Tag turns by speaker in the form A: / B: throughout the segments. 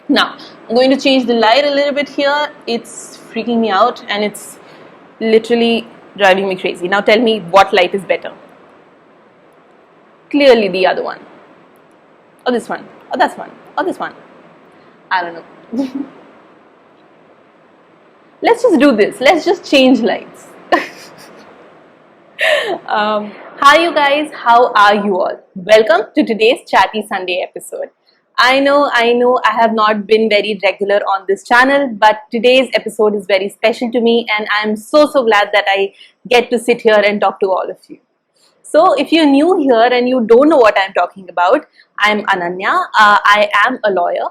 A: Now, I'm going to change the light a little bit here. It's freaking me out and it's literally driving me crazy. Now tell me what light is better. Clearly the other one. Or this one. Or this one. Or this one. I don't know. Let's just do this. Let's just change lights. Hi you guys, how are you all? Welcome to today's Chatty Sunday episode. I know I have not been very regular on this channel, but today's episode is very special to me and I'm so glad that I get to sit here and talk to all of you. So if you're new here and you don't know what I'm talking about, I'm Ananya. I am a lawyer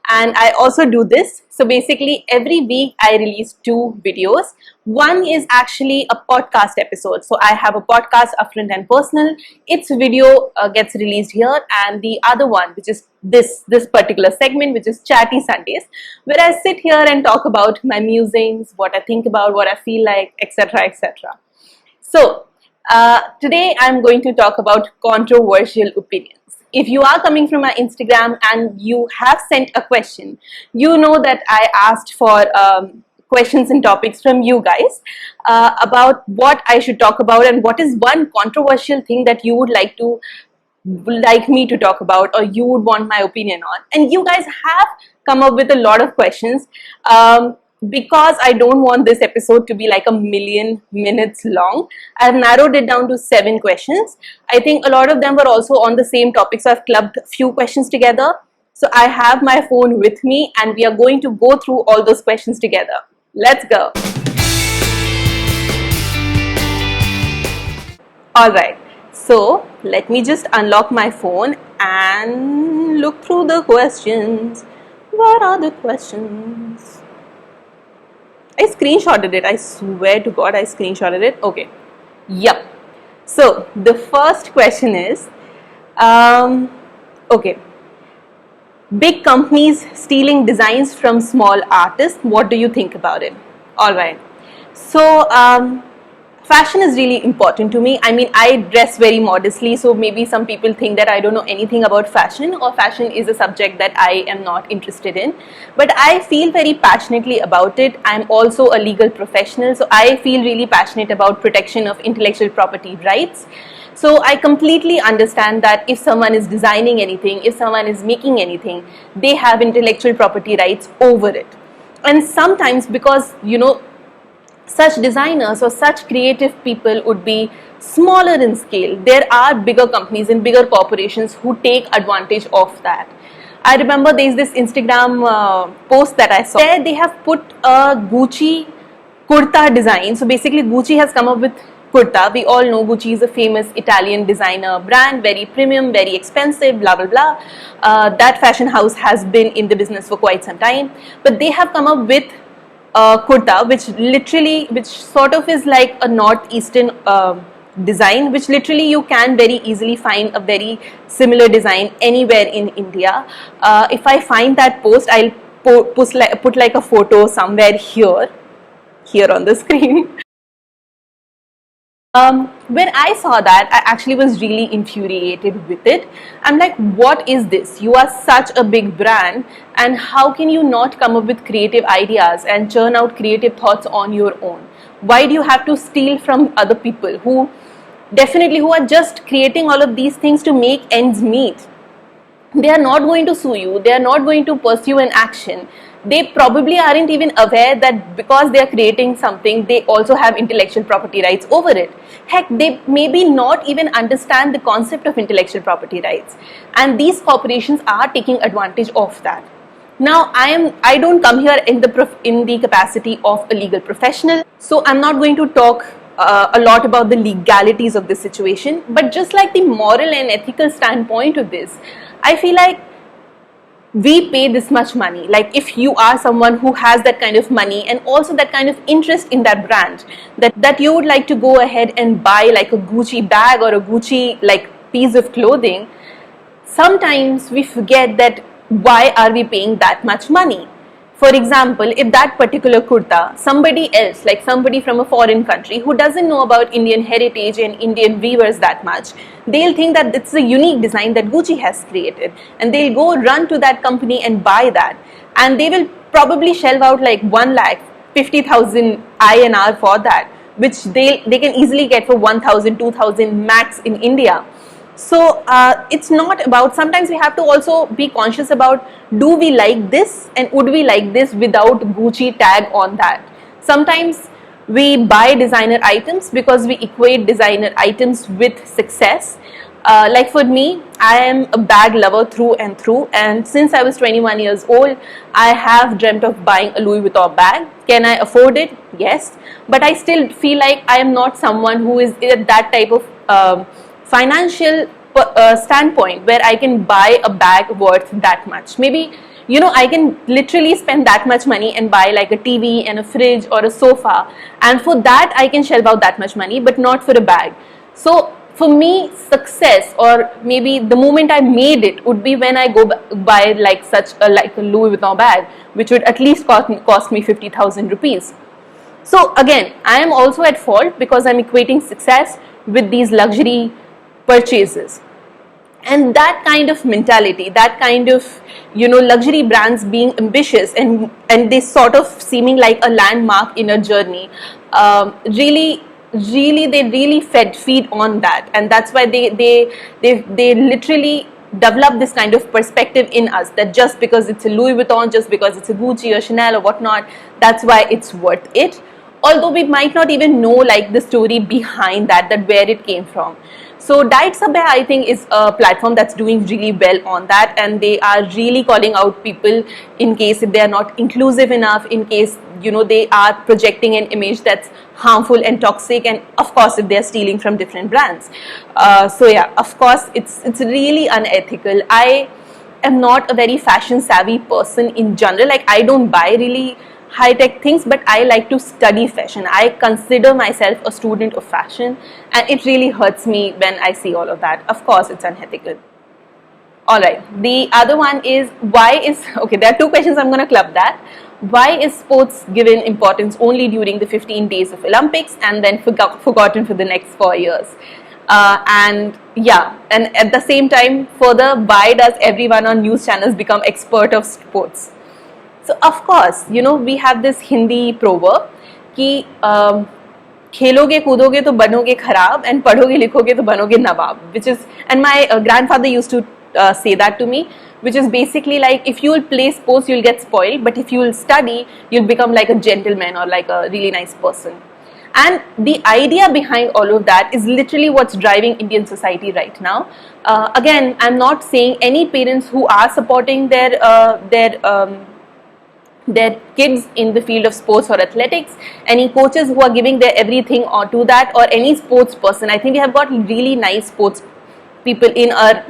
A: and I also do this. So basically every week I release 2 videos. One is actually a podcast episode. So I have a podcast, Upfront and Personal. Its video gets released here, and the other one, which is this particular segment, which is Chatty Sundays, where I sit here and talk about my musings, what I think about, what I feel like, etc. etc. So today I'm going to talk about controversial opinions. If you are coming from my Instagram and you have sent a question, you know that I asked for questions and topics from you guys about what I should talk about and what is one controversial thing that you would like me to talk about or you would want my opinion on. And you guys have come up with a lot of questions. Because I don't want this episode to be like a million minutes long, I've narrowed it down to 7 questions. I think a lot of them were also on the same topic, so I've clubbed a few questions together. So I have my phone with me and we are going to go through all those questions together. Let's go. Alright, so let me just unlock my phone and look through the questions. What are the questions? I screenshotted it. I swear to God, I screenshotted it. Okay. Yep. So the first question is, okay, big companies stealing designs from small artists. What do you think about it? All right. So fashion is really important to me. I mean, I dress very modestly, so maybe some people think that I don't know anything about fashion, or fashion is a subject that I am not interested in. But I feel very passionately about it. I'm also a legal professional, so I feel really passionate about protection of intellectual property rights. So I completely understand that if someone is designing anything, if someone is making anything, they have intellectual property rights over it. And sometimes, because such designers or such creative people would be smaller in scale, there are bigger companies and bigger corporations who take advantage of that. I remember there's this Instagram post that I saw. There they have put a Gucci kurta design. So basically Gucci has come up with kurta. We all know Gucci is a famous Italian designer brand, very premium, very expensive, blah blah blah. That fashion house has been in the business for quite some time, but they have come up with kurta, which sort of is like a northeastern design, which literally you can very easily find a very similar design anywhere in India. If I find that post, I'll put like a photo somewhere here on the screen. When I saw that, I actually was really infuriated with it. I'm like, what is this? You are such a big brand, and how can you not come up with creative ideas and churn out creative thoughts on your own? Why do you have to steal from other people who are just creating all of these things to make ends meet? They are not going to sue you. They are not going to pursue an action. They probably aren't even aware that because they are creating something, they also have intellectual property rights over it. Heck, they maybe not even understand the concept of intellectual property rights. And these corporations are taking advantage of that. Now, I don't come here in the capacity of a legal professional, so I'm not going to talk a lot about the legalities of this situation, but just like the moral and ethical standpoint of this, I feel like we pay this much money. Like, if you are someone who has that kind of money and also that kind of interest in that brand, that you would like to go ahead and buy like a Gucci bag or a Gucci like piece of clothing, sometimes we forget that why are we paying that much money? For example, if that particular kurta, somebody else, like somebody from a foreign country who doesn't know about Indian heritage and Indian weavers that much, they'll think that it's a unique design that Gucci has created, and they'll go run to that company and buy that, and they will probably shell out like 1,50,000 INR for that, which they can easily get for 1,000, 2,000 max in India. So it's not about, sometimes we have to also be conscious about, do we like this and would we like this without Gucci tag on that. Sometimes we buy designer items because we equate designer items with success. Like for me, I am a bag lover through and through, and since I was 21 years old, I have dreamt of buying a Louis Vuitton bag. Can I afford it? Yes, but I still feel like I am not someone who is at that type of financial standpoint where I can buy a bag worth that much. Maybe, I can literally spend that much money and buy like a TV and a fridge or a sofa, and for that I can shell out that much money, but not for a bag. So for me, success, or maybe the moment I made it, would be when I go buy like a Louis Vuitton bag, which would at least cost me 50,000 rupees. So again, I am also at fault because I'm equating success with these luxury purchases. And that kind of mentality, that kind of, luxury brands being ambitious and they sort of seeming like a landmark in a journey, they really feed on that, and that's why they literally develop this kind of perspective in us, that just because it's a Louis Vuitton, just because it's a Gucci or Chanel or whatnot, that's why it's worth it. Although we might not even know like the story behind that where it came from. So Diet Sabha, I think, is a platform that's doing really well on that, and they are really calling out people in case if they are not inclusive enough, in case they are projecting an image that's harmful and toxic, and of course if they are stealing from different brands. So yeah, of course it's really unethical. I am not a very fashion savvy person in general. Like, I don't buy really high-tech things, but I like to study fashion. I consider myself a student of fashion, and it really hurts me when I see all of that. Of course it's unethical. Alright, the other one is, there are two questions, I'm going to club that. Why is sports given importance only during the 15 days of Olympics and then forgotten for the next 4 years? And at the same time, further, why does everyone on news channels become expert of sports? So of course, we have this Hindi proverb कि खेलोगे कूदोगे तो बनोगे खराब and पढ़ोगे लिखोगे तो बनोगे नवाब, which is, and my grandfather used to say that to me, which is basically like, if you will play sports you'll get spoiled, but if you will study you'll become like a gentleman or like a really nice person. And the idea behind all of that is literally what's driving Indian society right now. Again, I'm not saying any parents who are supporting their kids in the field of sports or athletics, any coaches who are giving their everything to that, or any sports person. I think we have got really nice sports people in our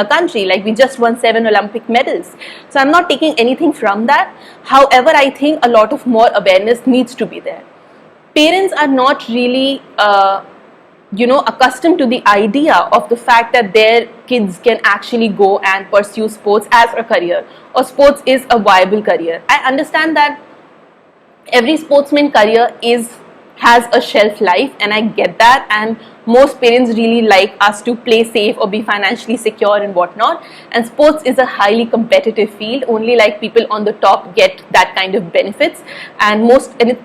A: country. Like, we just won 7 Olympic medals. So I'm not taking anything from that. However, I think a lot of more awareness needs to be there. Parents are not really accustomed to the idea of the fact that their kids can actually go and pursue sports as a career, or sports is a viable career. I understand that every sportsman career has a shelf life, and I get that, and most parents really like us to play safe or be financially secure and whatnot, and sports is a highly competitive field. Only like people on the top get that kind of benefits, and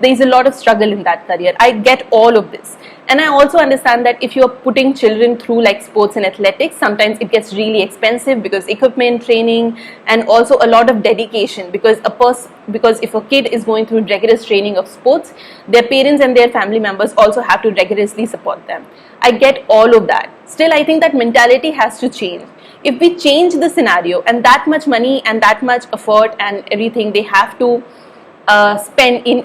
A: there's a lot of struggle in that career. I get all of this, and I also understand that if you're putting children through like sports and athletics, sometimes it gets really expensive because equipment, training, and also a lot of dedication, because if a kid is going through rigorous training of sports, their parents and their family members also have to rigorously support them. I get all of that. Still, I think that mentality has to change. If we change the scenario, and that much money and that much effort and everything they have to spend in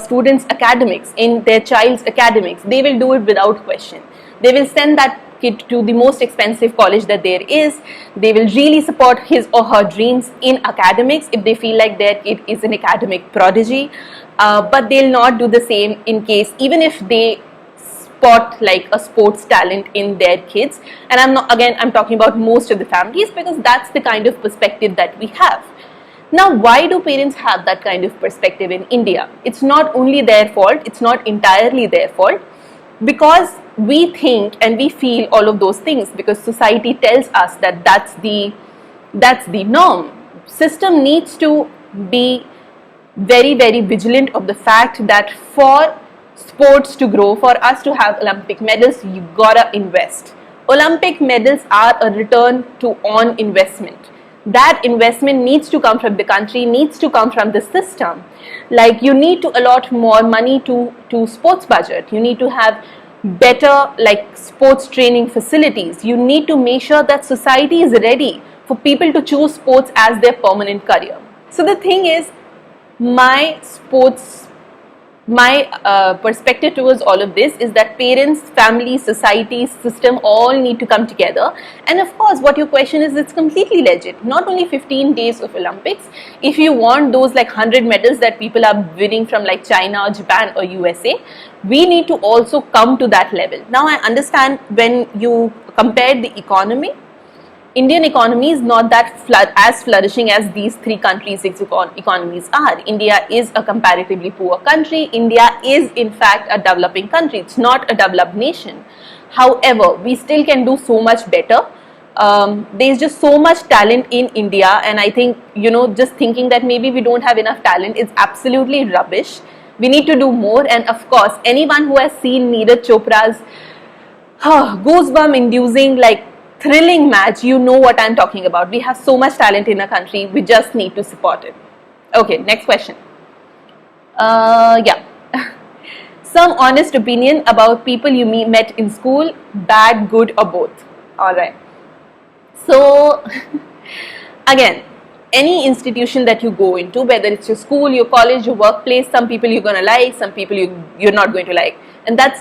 A: students' academics, in their child's academics, they will do it without question. They will send that kid to the most expensive college that there is. They will really support his or her dreams in academics if they feel like their kid is an academic prodigy. But they'll not do the same in case, even if they spot like a sports talent in their kids. And I'm talking about most of the families, because that's the kind of perspective that we have. Now, why do parents have that kind of perspective in India? It's not only their fault, it's not entirely their fault, because we think and we feel all of those things because society tells us that that's the norm. System needs to be very, very vigilant of the fact that for sports to grow, for us to have Olympic medals, you gotta invest. Olympic medals are a return to on investment. That investment needs to come from the country, needs to come from the system. Like, you need to allot more money to sports budget. You need to have better like sports training facilities. You need to make sure that society is ready for people to choose sports as their permanent career. So the thing is, my perspective towards all of this is that parents, family, society, system all need to come together. And of course, what your question is, it's completely legit. Not only 15 days of Olympics. If you want those like 100 medals that people are winning from like China, Japan or USA, we need to also come to that level. Now, I understand when you compare the economy, Indian economy is not that as flourishing as these three countries' economies are. India is a comparatively poor country. India is in fact a developing country. It's not a developed nation. However, we still can do so much better. There's just so much talent in India, and I think, just thinking that maybe we don't have enough talent is absolutely rubbish. We need to do more. And of course, anyone who has seen Neeraj Chopra's goosebump inducing like thrilling match, you know what I'm talking about. We have so much talent in our country, we just need to support it. Okay, next question. Yeah. Some honest opinion about people you met in school, bad, good or both. Alright. So, again, any institution that you go into, whether it's your school, your college, your workplace, some people you're going to like, some people you're not going to like. And that's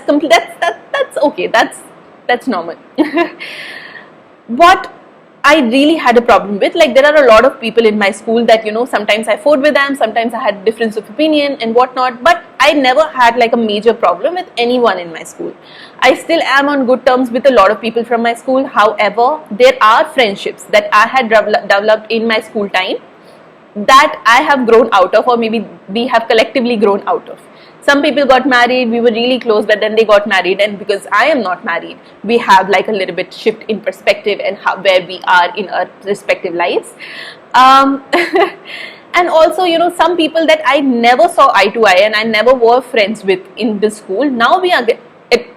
A: okay, that's normal. What I really had a problem with, like, there are a lot of people in my school that, sometimes I fought with them, sometimes I had difference of opinion and whatnot, but I never had like a major problem with anyone in my school. I still am on good terms with a lot of people from my school. However, there are friendships that I had developed in my school time that I have grown out of, or maybe we have collectively grown out of. Some people got married, we were really close, but then they got married, and because I am not married, we have like a little bit shift in perspective and where we are in our respective lives. And also, some people that I never saw eye to eye and I never were friends with in the school, now we are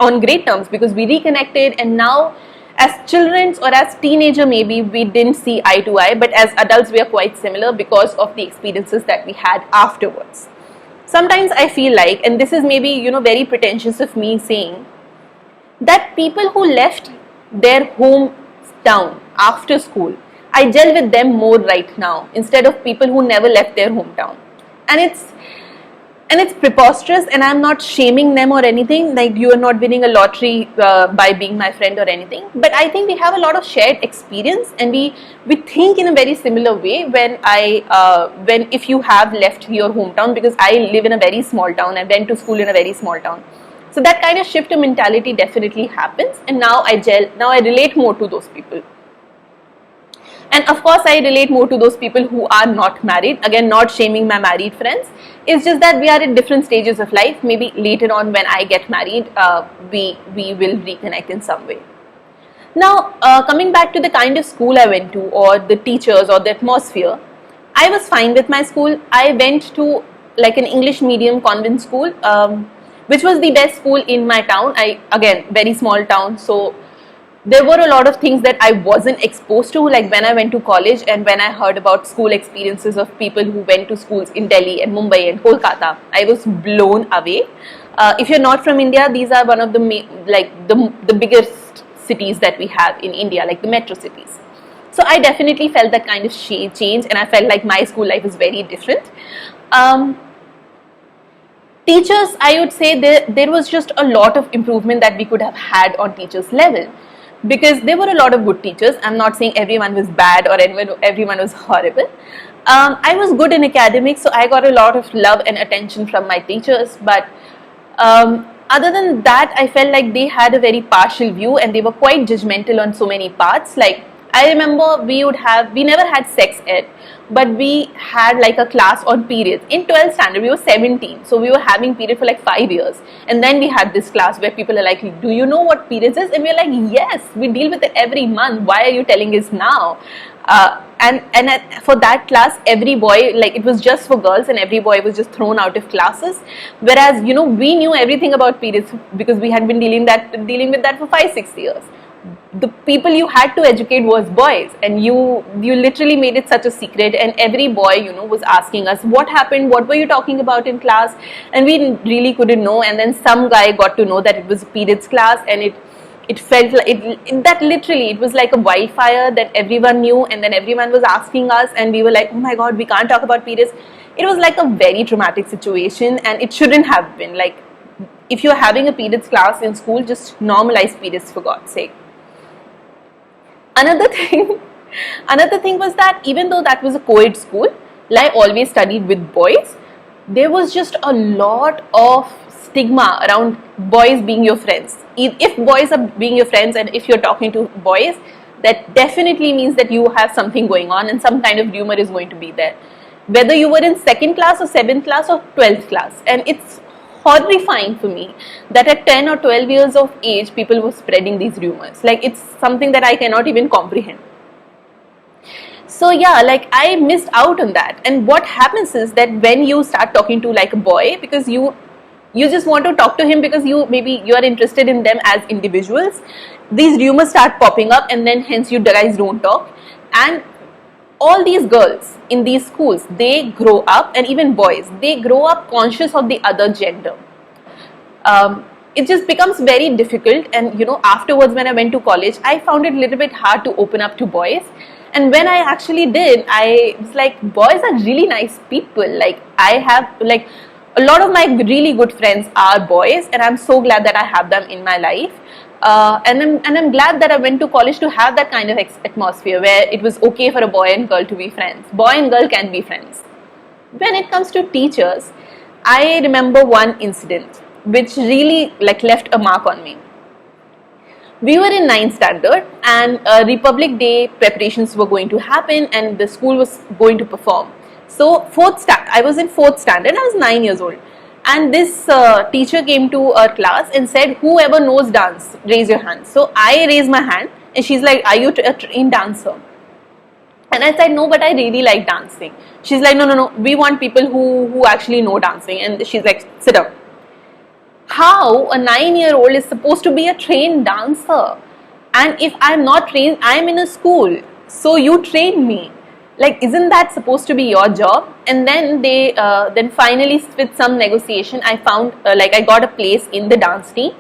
A: on great terms because we reconnected, and now as children or as teenager maybe we didn't see eye to eye, but as adults we are quite similar because of the experiences that we had afterwards. Sometimes I feel like, and this is maybe, very pretentious of me saying, that people who left their hometown after school, I gel with them more right now instead of people who never left their hometown. And it's preposterous, and I'm not shaming them or anything, like you are not winning a lottery by being my friend or anything, but I think we have a lot of shared experience, and we think in a very similar way when if you have left your hometown, because I live in a very small town, I went to school in a very small town, so that kind of shift of mentality definitely happens, and now I relate more to those people. And of course, I relate more to those people who are not married. Again, not shaming my married friends. It's just that we are in different stages of life. Maybe later on when I get married, we will reconnect in some way. Now, coming back to the kind of school I went to, or the teachers or the atmosphere, I was fine with my school. I went to like an English medium convent school, which was the best school in my town. Again, very small town, so there were a lot of things that I wasn't exposed to, like when I went to college and when I heard about school experiences of people who went to schools in Delhi and Mumbai and Kolkata. I was blown away. If you're not from India, these are one of the biggest cities that we have in India, like the metro cities. So I definitely felt that kind of change, and I felt like my school life is very different. Teachers, I would say there was just a lot of improvement that we could have had on teachers' level. Because there were a lot of good teachers. I'm not saying everyone was bad or everyone was horrible. I was good in academics, so I got a lot of love and attention from my teachers. But other than that, I felt like they had a very partial view and they were quite judgmental on so many parts. Like, I remember we never had sex ed, but we had like a class on periods. In 12th standard, we were 17, so we were having period for like 5 years. And then we had this class where people are like, do you know what periods is? And we're like, yes, we deal with it every month. Why are you telling us now? For that class, every boy, like it was just for girls, and every boy was just thrown out of classes. Whereas, we knew everything about periods because we had been dealing with that for 5-6 years. The people you had to educate was boys, and you literally made it such a secret, and every boy was asking us what happened, what were you talking about in class, and we really couldn't know. And then some guy got to know that it was a periods class, and it felt like that literally it was like a wildfire that everyone knew, and then everyone was asking us, and we were like, oh my god, we can't talk about periods. It was like a very traumatic situation, and it shouldn't have been. Like, if you're having a periods class in school, just normalize periods, for God's sake. Another thing was that even though that was a co-ed school, I always studied with boys, there was just a lot of stigma around boys being your friends. If boys are being your friends, and if you're talking to boys, that definitely means that you have something going on, and some kind of rumor is going to be there. Whether you were in 2nd class or 7th class or 12th class. And it's horrifying for me that at 10 or 12 years of age, people were spreading these rumors. Like, it's something that I cannot even comprehend. So yeah, like, I missed out on that. And what happens is that when you start talking to like a boy, because you just want to talk to him because maybe you are interested in them as individuals, these rumors start popping up, and then hence you guys don't talk. And all these girls in these schools, they grow up, and even boys, they grow up conscious of the other gender. It just becomes very difficult. And afterwards, when I went to college, I found it a little bit hard to open up to boys. And when I actually did, I was like, boys are really nice people. Like, I have like a lot of my really good friends are boys, and I'm so glad that I have them in my life. And I'm glad that I went to college to have that kind of atmosphere where it was okay for a boy and girl to be friends. Boy and girl can be friends. When it comes to teachers, I remember one incident which really left a mark on me. We were in 9th standard, and Republic Day preparations were going to happen, and the school was going to perform. So I was in 4th standard. I was 9 years old. And this teacher came to our class and said, whoever knows dance, raise your hand. So I raised my hand, and she's like, are you a trained dancer? And I said, no, but I really like dancing. She's like, no, we want people who actually know dancing. And she's like, sit down. How a 9-year-old is supposed to be a trained dancer? And if I'm not trained, I'm in a school, so you train me. Like, isn't that supposed to be your job? And then then finally, with some negotiation, I found I got a place in the dance team.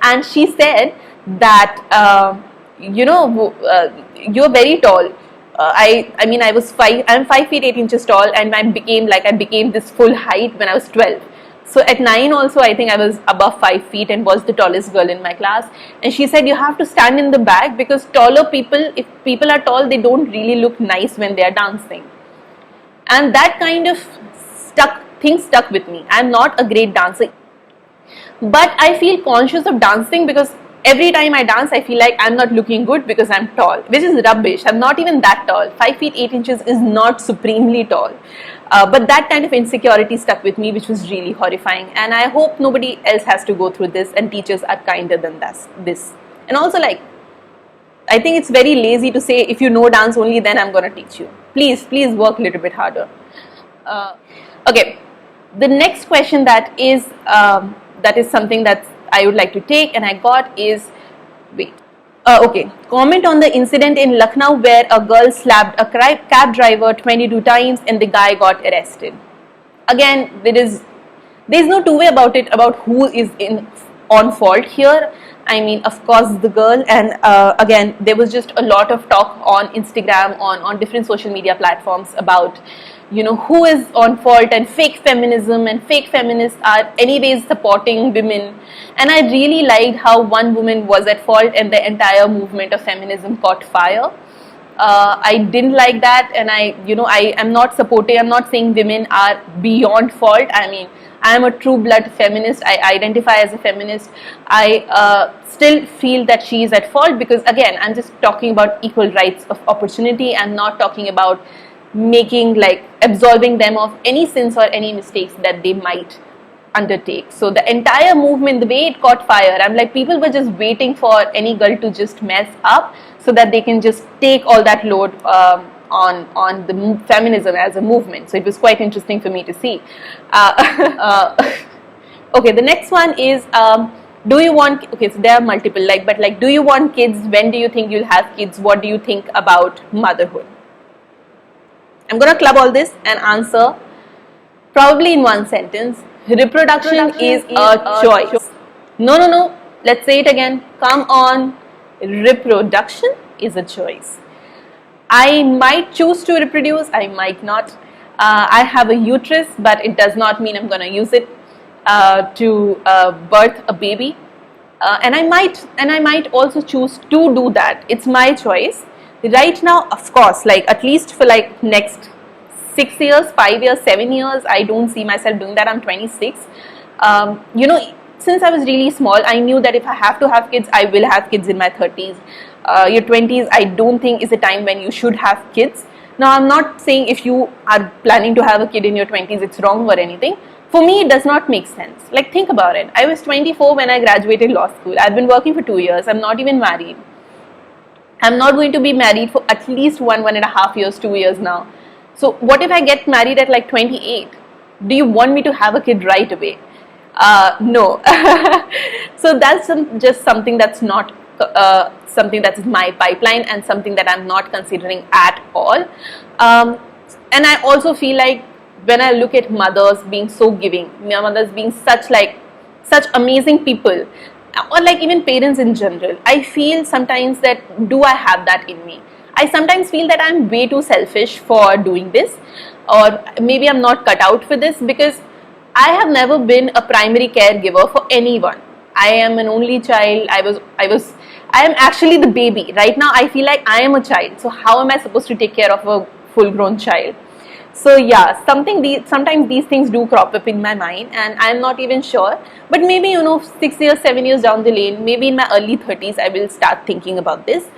A: And she said that you're very tall. I'm 5 feet 8 inches tall, and I became this full height when I was 12. So at 9 also, I think I was above 5 feet and was the tallest girl in my class. And she said, you have to stand in the back, because taller people, if people are tall, they don't really look nice when they are dancing. And that kind of thing stuck with me. I'm not a great dancer, but I feel conscious of dancing because every time I dance, I feel like I'm not looking good because I'm tall, which is rubbish. I'm not even that tall. 5 feet 8 inches is not supremely tall. But that kind of insecurity stuck with me, which was really horrifying. And I hope nobody else has to go through this, and teachers are kinder than this. And also, I think it's very lazy to say, if you know dance only, then I'm going to teach you. Please work a little bit harder. Okay, the next question that is something that I would like to take, and I got is, okay. Comment on the incident in Lucknow where a girl slapped a cab driver 22 times and the guy got arrested. Again, there's no two way about it, about who is on fault here. I mean, of course, the girl. And again, there was just a lot of talk on Instagram, on different social media platforms about, who is on fault, and fake feminism, and fake feminists are anyways supporting women. And I really liked how one woman was at fault and the entire movement of feminism caught fire. I didn't like that, and I am not supporting. I'm not saying women are beyond fault. I mean, I am a true blood feminist. I identify as a feminist. I still feel that she is at fault, because again, I'm just talking about equal rights of opportunity. I'm not talking about making, like, absolving them of any sins or any mistakes that they might undertake. So the entire movement, the way it caught fire, I'm like, people were just waiting for any girl to just mess up so that they can just take all that load on the feminism as a movement. So it was quite interesting for me to see. Okay, the next one is, do you want, okay, so there are multiple, but do you want kids? When do you think you'll have kids? What do you think about motherhood? I'm gonna club all this and answer probably in one sentence. Reproduction is a choice. No. Let's say it again. Come on. Reproduction is a choice. I might choose to reproduce. I might not. I have a uterus, but it does not mean I'm going to use it to birth a baby. And I might also choose to do that. It's my choice. Right now, of course, like at least for like next 6 years, 5 years, 7 years, I don't see myself doing that. I'm 26. Since I was really small, I knew that if I have to have kids, I will have kids in my 30s. Your 20s, I don't think is a time when you should have kids. Now, I'm not saying if you are planning to have a kid in your 20s, it's wrong or anything. For me, it does not make sense. Like, think about it. I was 24 when I graduated law school. I've been working for 2 years. I'm not even married. I'm not going to be married for at least 1.5 years, 2 years now. So what if I get married at like 28? Do you want me to have a kid right away? No. So that's just something that's not something that's my pipeline, and something that I'm not considering at all. And I also feel like when I look at mothers being so giving, mothers being such amazing people, or like even parents in general, I feel sometimes that, do I have that in me? I sometimes feel that I'm way too selfish for doing this, or maybe I'm not cut out for this, because I have never been a primary caregiver for anyone. I am an only child. I am actually the baby. Right now I feel like I am a child. So how am I supposed to take care of a full grown child? So yeah, sometimes these things do crop up in my mind, and I'm not even sure. But maybe 6 years, 7 years down the lane, maybe in my early 30s, I will start thinking about this.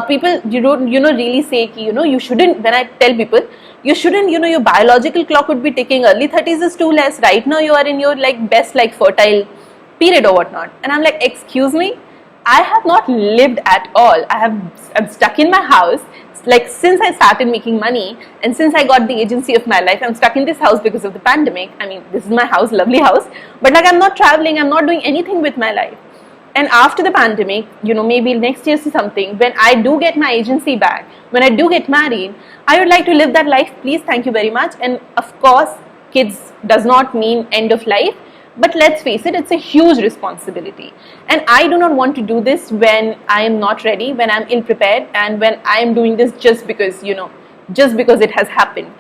A: People, you don't really say you shouldn't. When I tell people you shouldn't, your biological clock would be ticking. Early 30s is too less. Right now you are in your like best like fertile period or whatnot. And I'm like, excuse me, I have not lived at all. I'm stuck in my house. Like, since I started making money and since I got the agency of my life, I'm stuck in this house because of the pandemic. I mean, this is my house, lovely house, but like I'm not traveling, I'm not doing anything with my life. And after the pandemic, maybe next year or something, when I do get my agency back, when I do get married, I would like to live that life, please, thank you very much. And of course, kids does not mean end of life, but let's face it, it's a huge responsibility. And I do not want to do this when I am not ready, when I'm ill prepared, and when I am doing this just because, just because it has happened.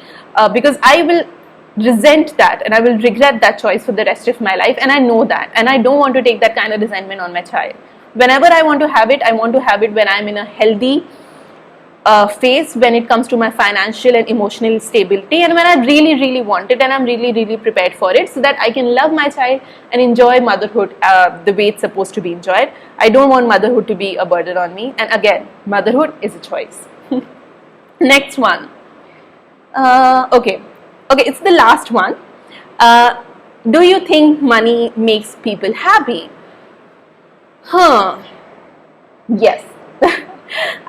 A: Because I will resent that and I will regret that choice for the rest of my life, and I know that, and I don't want to take that kind of resentment on my child. Whenever I want to have it, I want to have it when I'm in a healthy phase, when it comes to my financial and emotional stability, and when I really want it and I'm really prepared for it, so that I can love my child and enjoy motherhood the way it's supposed to be enjoyed. I don't want motherhood to be a burden on me, and again, motherhood is a choice. Next one. Okay, it's the last one. Do you think money makes people happy? Yes.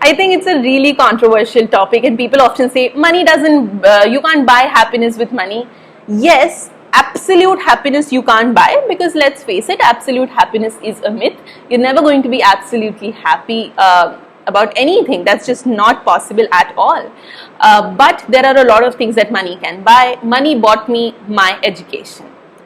A: I think it's a really controversial topic, and people often say money doesn't, you can't buy happiness with money. Yes, absolute happiness you can't buy, because let's face it, absolute happiness is a myth. You're never going to be absolutely happy about anything. That's just not possible at all. But there are a lot of things that money can buy. Money bought me my education,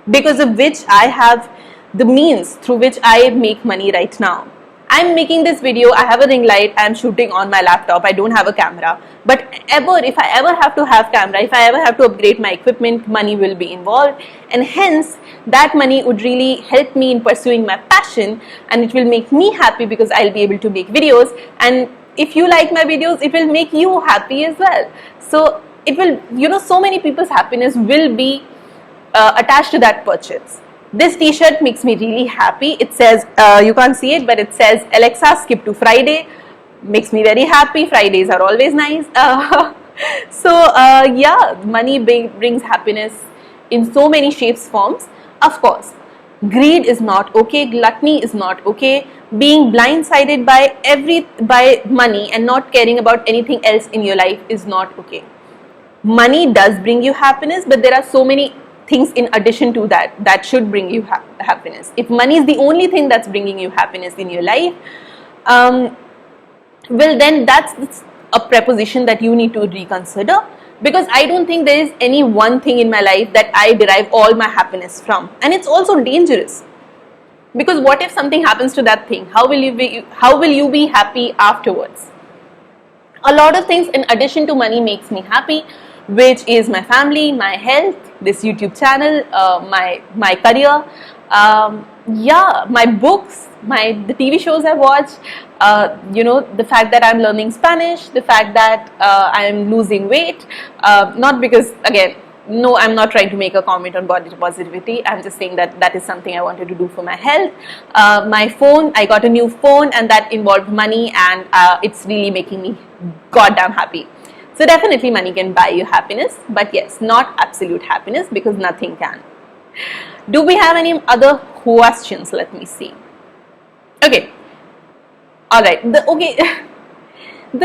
A: because of which I have the means through which I make money right now. I'm making this video, I have a ring light, I'm shooting on my laptop, I don't have a camera. But if I ever have to have camera, if I ever have to upgrade my equipment, money will be involved. And hence, that money would really help me in pursuing my passion, and it will make me happy because I'll be able to make videos. And if you like my videos, it will make you happy as well. So it will, so many people's happiness will be attached to that purchase. This t-shirt makes me really happy. It says, you can't see it, but it says, Alexa, skip to Friday. Makes me very happy. Fridays are always nice. Yeah, money brings happiness in so many shapes, forms. Of course, greed is not okay. Gluttony is not okay. Being blindsided by money and not caring about anything else in your life is not okay. Money does bring you happiness, but there are so many things in addition to that should bring you happiness. If money is the only thing that's bringing you happiness in your life, well, then that's a preposition that you need to reconsider, because I don't think there is any one thing in my life that I derive all my happiness from. And it's also dangerous, because what if something happens to that thing? How will you be happy afterwards? A lot of things in addition to money makes me happy, which is my family, my health, this YouTube channel, my career, my books, the TV shows I watch, the fact that I'm learning Spanish, the fact that I'm losing weight, not because, again, no, I'm not trying to make a comment on body positivity. I'm just saying that is something I wanted to do for my health. My phone, I got a new phone, and that involved money, and it's really making me goddamn happy. So definitely money can buy you happiness, but yes, not absolute happiness, because nothing can. Do we have any other questions? Let me see. Okay. All right. The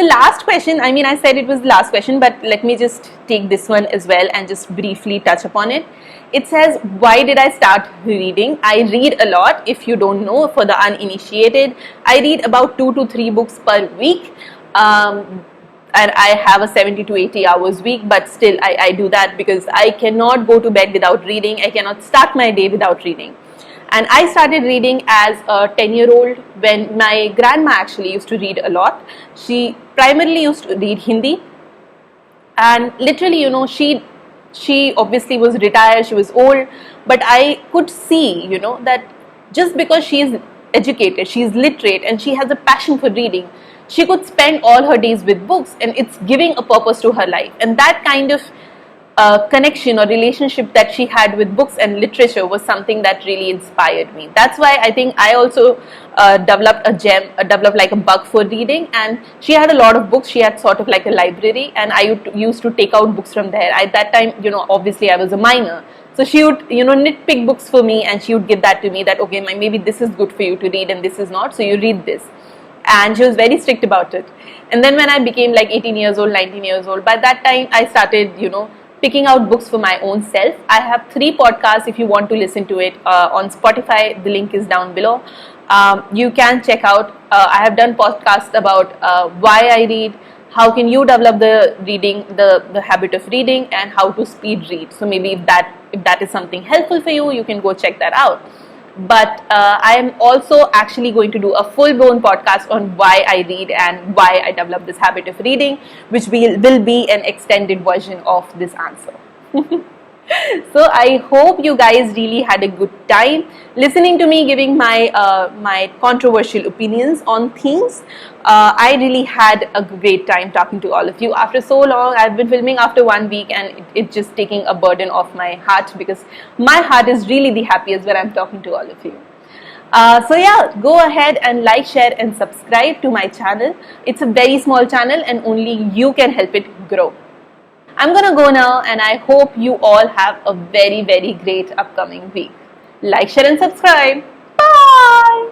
A: last question, I said it was the last question, but let me just take this one as well and just briefly touch upon it. It says, why did I start reading? I read a lot. If you don't know, for the uninitiated, I read about 2 to 3 books per week. And I have a 70 to 80 hours week, but still I do that because I cannot go to bed without reading. I cannot start my day without reading. And I started reading as a 10-year-old when my grandma actually used to read a lot. She primarily used to read Hindi. And literally, she obviously was retired, she was old, but I could see, that just because she is educated, she is literate, and she has a passion for reading, she could spend all her days with books, and it's giving a purpose to her life. And that kind of connection or relationship that she had with books and literature was something that really inspired me. That's why I think I also developed like a bug for reading. And she had a lot of books. She had sort of like a library, and I used to take out books from there. At that time, obviously I was a minor, so she would nitpick books for me, and she would give that to me, that okay, maybe this is good for you to read and this is not, so you read this. And she was very strict about it. And then when I became like 18 years old, 19 years old, by that time I started picking out books for my own self. I have 3 podcasts if you want to listen to it on Spotify. The link is down below. You can check out. I have done podcasts about why I read, how can you develop the habit of reading, and how to speed read. So maybe if that is something helpful for you, you can go check that out. But I am also actually going to do a full-blown podcast on why I read and why I develop this habit of reading, which will be an extended version of this answer. So I hope you guys really had a good time listening to me giving my controversial opinions on things. I really had a great time talking to all of you. After so long, I've been filming after 1 week, and it's just taking a burden off my heart, because my heart is really the happiest when I'm talking to all of you. So yeah, go ahead and like, share and subscribe to my channel. It's a very small channel, and only you can help it grow. I'm gonna go now, and I hope you all have a very, very great upcoming week. Like, share and subscribe. Bye!